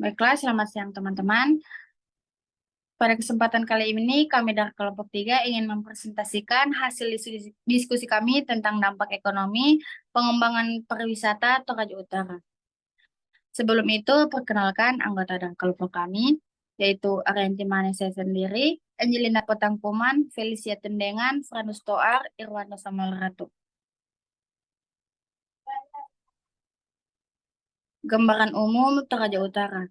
Baiklah, selamat siang teman-teman. Pada kesempatan kali ini, kami dari kelompok 3 ingin mempresentasikan hasil diskusi kami tentang dampak ekonomi pengembangan pariwisata Toraja Utara. Sebelum itu, perkenalkan anggota dari kelompok kami, yaitu Arianti Mane saya sendiri, Angelina Petangkuman, Felicia Tendengan, Franus Toar, Irwanto Samuel Ratu. Gambaran umum Toraja Utara.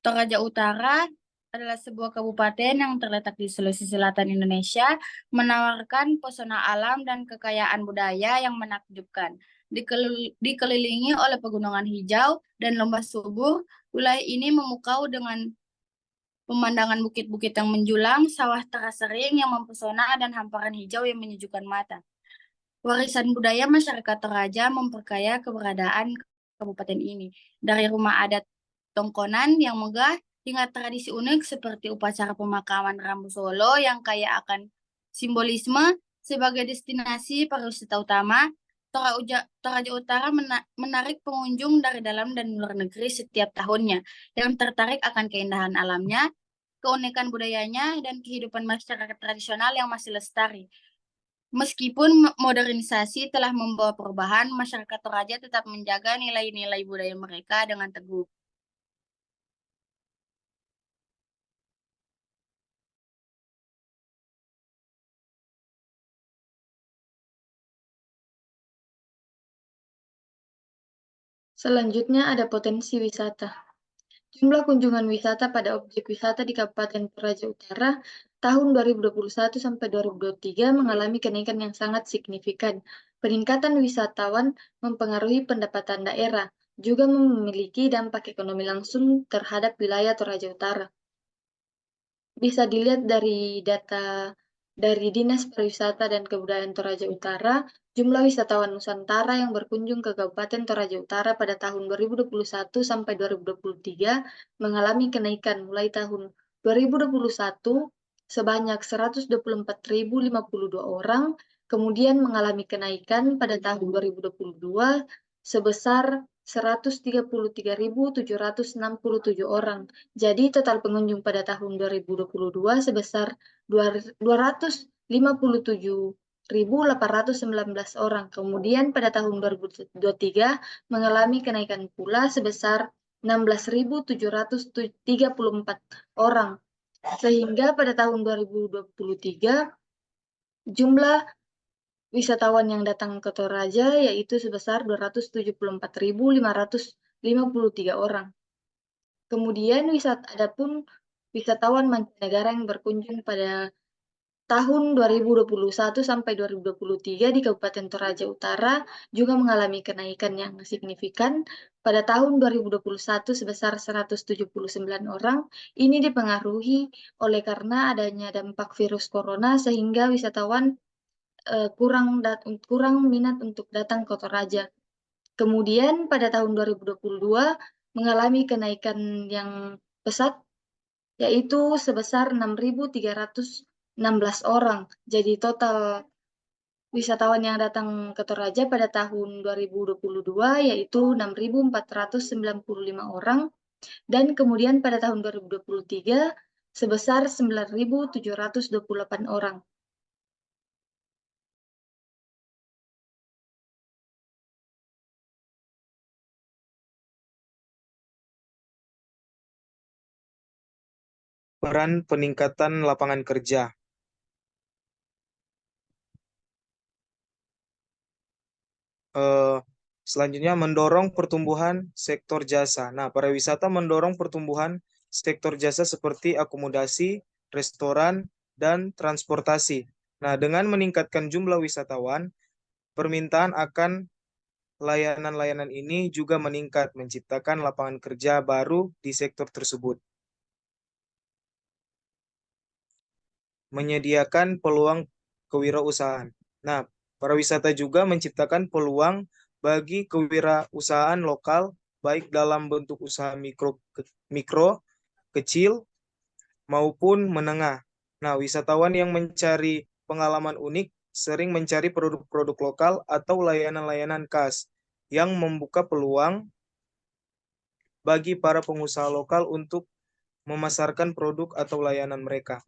Toraja Utara adalah sebuah kabupaten yang terletak di Sulawesi Selatan Indonesia, menawarkan pesona alam dan kekayaan budaya yang menakjubkan. Dikelilingi oleh pegunungan hijau dan lembah subur, wilayah ini memukau dengan pemandangan bukit-bukit yang menjulang, sawah terasering yang mempesona, dan hamparan hijau yang menyejukkan mata. Warisan budaya masyarakat Toraja memperkaya keberadaan kabupaten ini. Dari rumah adat tongkonan yang megah hingga tradisi unik seperti upacara pemakaman Rambu Solo yang kaya akan simbolisme sebagai destinasi pariwisata utama. Toraja Utara menarik pengunjung dari dalam dan luar negeri setiap tahunnya yang tertarik akan keindahan alamnya, keunikan budayanya, dan kehidupan masyarakat tradisional yang masih lestari. Meskipun modernisasi telah membawa perubahan, masyarakat Toraja tetap menjaga nilai-nilai budaya mereka dengan teguh. Selanjutnya ada potensi wisata. Jumlah kunjungan wisata pada objek wisata di Kabupaten Toraja Utara tahun 2021 sampai 2023 mengalami kenaikan yang sangat signifikan. Peningkatan wisatawan mempengaruhi pendapatan daerah, juga memiliki dampak ekonomi langsung terhadap wilayah Toraja Utara. Bisa dilihat dari data dari Dinas Pariwisata dan Kebudayaan Toraja Utara, jumlah wisatawan Nusantara yang berkunjung ke Kabupaten Toraja Utara pada tahun 2021 sampai 2023 mengalami kenaikan mulai tahun 2021 sebanyak 124.052 orang, kemudian mengalami kenaikan pada tahun 2022 sebesar 133.767 orang. Jadi total pengunjung pada tahun 2022 sebesar 257.819 orang. Kemudian pada tahun 2023 mengalami kenaikan pula sebesar 16.734 orang. Sehingga pada tahun 2023 jumlah wisatawan yang datang ke Toraja yaitu sebesar 274.553 orang. Kemudian adapun wisatawan mancanegara yang berkunjung pada tahun 2021 sampai 2023 di Kabupaten Toraja Utara juga mengalami kenaikan yang signifikan. Pada tahun 2021 sebesar 179 orang. Ini dipengaruhi oleh karena adanya dampak virus corona sehingga wisatawan kurang minat untuk datang ke Toraja. Kemudian pada tahun 2022 mengalami kenaikan yang pesat yaitu sebesar 6.316 orang. Jadi total wisatawan yang datang ke Toraja pada tahun 2022 yaitu 6.495 orang dan kemudian pada tahun 2023 sebesar 9.728 orang. Peran peningkatan lapangan kerja. Selanjutnya mendorong pertumbuhan sektor jasa. Nah, pariwisata mendorong pertumbuhan sektor jasa seperti akomodasi, restoran, dan transportasi. Nah, dengan meningkatkan jumlah wisatawan, permintaan akan layanan-layanan ini juga meningkat, menciptakan lapangan kerja baru di sektor tersebut. Menyediakan peluang kewirausahaan. Nah, pariwisata juga menciptakan peluang bagi kewirausahaan lokal, baik dalam bentuk usaha mikro, kecil, maupun menengah. Nah, wisatawan yang mencari pengalaman unik sering mencari produk-produk lokal atau layanan-layanan khas yang membuka peluang bagi para pengusaha lokal untuk memasarkan produk atau layanan mereka.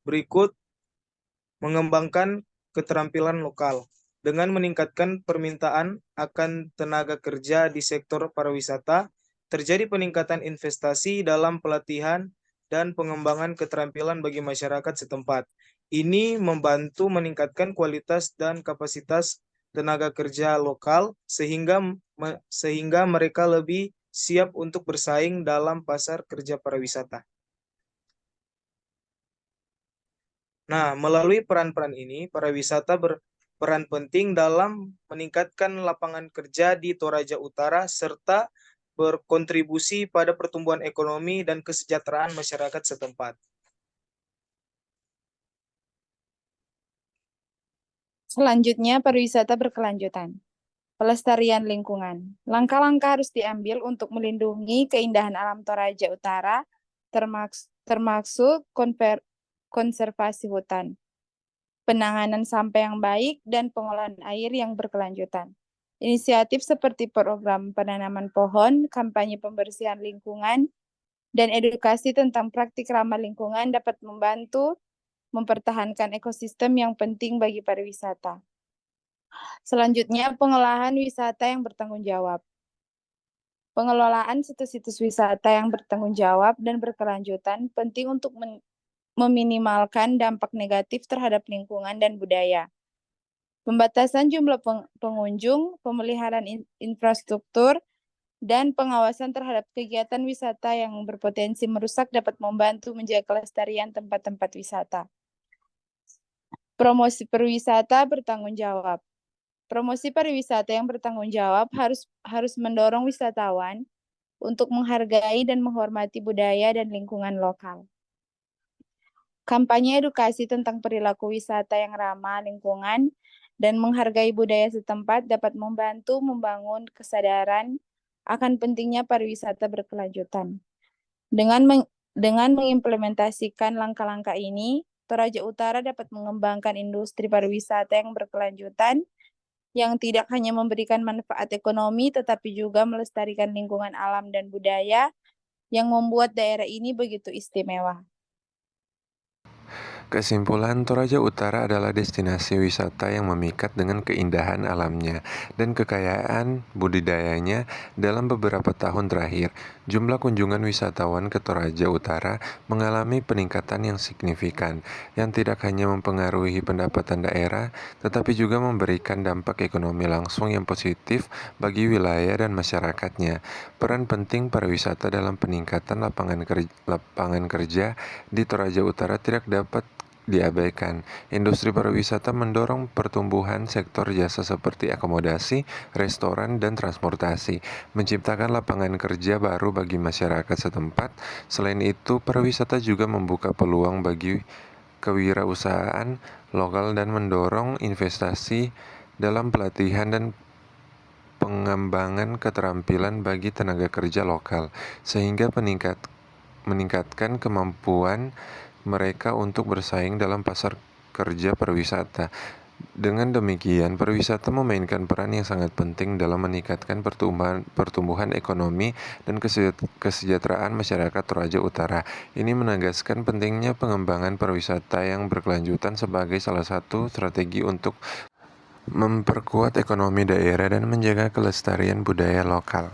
Berikut, mengembangkan keterampilan lokal. Dengan meningkatkan permintaan akan tenaga kerja di sektor pariwisata, terjadi peningkatan investasi dalam pelatihan dan pengembangan keterampilan bagi masyarakat setempat. Ini membantu meningkatkan kualitas dan kapasitas tenaga kerja lokal sehingga mereka lebih siap untuk bersaing dalam pasar kerja pariwisata. Nah, melalui peran-peran ini, pariwisata berperan penting dalam meningkatkan lapangan kerja di Toraja Utara serta berkontribusi pada pertumbuhan ekonomi dan kesejahteraan masyarakat setempat. Selanjutnya, pariwisata berkelanjutan. Pelestarian lingkungan. Langkah-langkah harus diambil untuk melindungi keindahan alam Toraja Utara, termasuk konservasi hutan, penanganan sampah yang baik, dan pengolahan air yang berkelanjutan. Inisiatif seperti program penanaman pohon, kampanye pembersihan lingkungan, dan edukasi tentang praktik ramah lingkungan dapat membantu mempertahankan ekosistem yang penting bagi pariwisata. Selanjutnya, pengolahan wisata yang bertanggung jawab. Pengelolaan situs-situs wisata yang bertanggung jawab dan berkelanjutan penting untuk meminimalkan dampak negatif terhadap lingkungan dan budaya. Pembatasan jumlah pengunjung, pemeliharaan infrastruktur, dan pengawasan terhadap kegiatan wisata yang berpotensi merusak dapat membantu menjaga kelestarian tempat-tempat wisata. Promosi pariwisata bertanggung jawab. Promosi pariwisata yang bertanggung jawab harus mendorong wisatawan untuk menghargai dan menghormati budaya dan lingkungan lokal. Kampanye edukasi tentang perilaku wisata yang ramah lingkungan dan menghargai budaya setempat dapat membantu membangun kesadaran akan pentingnya pariwisata berkelanjutan. Dengan mengimplementasikan langkah-langkah ini, Toraja Utara dapat mengembangkan industri pariwisata yang berkelanjutan yang tidak hanya memberikan manfaat ekonomi, tetapi juga melestarikan lingkungan alam dan budaya yang membuat daerah ini begitu istimewa. Kesimpulan, Toraja Utara adalah destinasi wisata yang memikat dengan keindahan alamnya dan kekayaan budidayanya. Dalam beberapa tahun terakhir, jumlah kunjungan wisatawan ke Toraja Utara mengalami peningkatan yang signifikan, yang tidak hanya mempengaruhi pendapatan daerah, tetapi juga memberikan dampak ekonomi langsung yang positif bagi wilayah dan masyarakatnya. Peran penting pariwisata dalam peningkatan lapangan kerja di Toraja Utara tidak dapat diabaikan. Industri pariwisata mendorong pertumbuhan sektor jasa seperti akomodasi, restoran, dan transportasi, menciptakan lapangan kerja baru bagi masyarakat setempat. Selain itu, pariwisata juga membuka peluang bagi kewirausahaan lokal dan mendorong investasi dalam pelatihan dan pengembangan keterampilan bagi tenaga kerja lokal, sehingga meningkatkan kemampuan mereka untuk bersaing dalam pasar kerja pariwisata. Dengan demikian, pariwisata memainkan peran yang sangat penting dalam meningkatkan pertumbuhan ekonomi dan kesejahteraan masyarakat Toraja Utara. Ini menegaskan pentingnya pengembangan pariwisata yang berkelanjutan sebagai salah satu strategi untuk memperkuat ekonomi daerah dan menjaga kelestarian budaya lokal.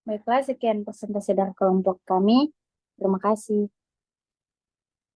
Baiklah, sekian presentasi dari kelompok kami. Terima kasih.